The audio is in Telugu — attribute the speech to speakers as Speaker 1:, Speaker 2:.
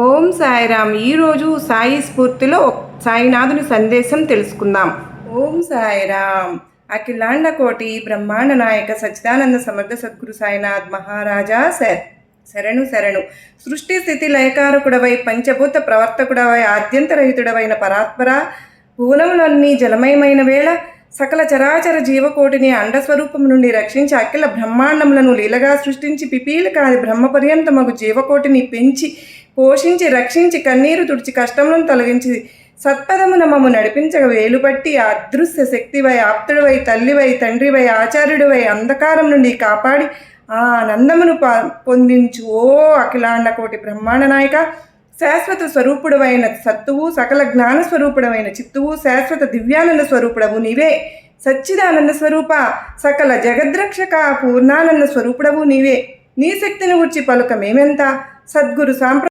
Speaker 1: ఓం సాయిరామ్. ఈరోజు సాయి స్ఫూర్తిలో సాయినాథుని సందేశం తెలుసుకుందాం. ఓం సాయిరామ్. అఖిలాండ కోటి బ్రహ్మాండ నాయక సచ్చిదానంద సమర్థ సద్గురు సాయినాథ్ మహారాజా శరణు శరణు. సృష్టి స్థితి లయకారకుడవై పంచభూత ప్రవర్తకుడవై ఆద్యంతరహితుడవైన పరాత్పర, భువనములన్నీ జలమయమైన వేళ సకల చరాచర జీవకోటిని అండస్వరూపం నుండి రక్షించి అఖిల బ్రహ్మాండములను లీలగా సృష్టించి పిపీలికాది బ్రహ్మపర్యంతమగు జీవకోటిని పెంచి పోషించి రక్షించి కన్నీరు తుడిచి కష్టములను తొలగించి సత్పదమున మమ్ము నడిపించక వేలుపట్టి అదృశ్య శక్తివై ఆప్తుడివై తల్లివై తండ్రివై ఆచార్యుడివై అంధకారం నుండి కాపాడి ఆనందమును పొందించు ఓ అఖిలాండ కోటి బ్రహ్మాండ నాయక. శాశ్వత స్వరూపుడవైన సత్తువు, సకల జ్ఞాన స్వరూపుడవైన చిత్తువు, శాశ్వత దివ్యానంద స్వరూపుడవు నీవే. సచ్చిదానంద స్వరూప, సకల జగద్రక్షక, పూర్ణానంద స్వరూపుడవు నీవే. నీ శక్తిని గూర్చి పలుక మేమెంత. సద్గురు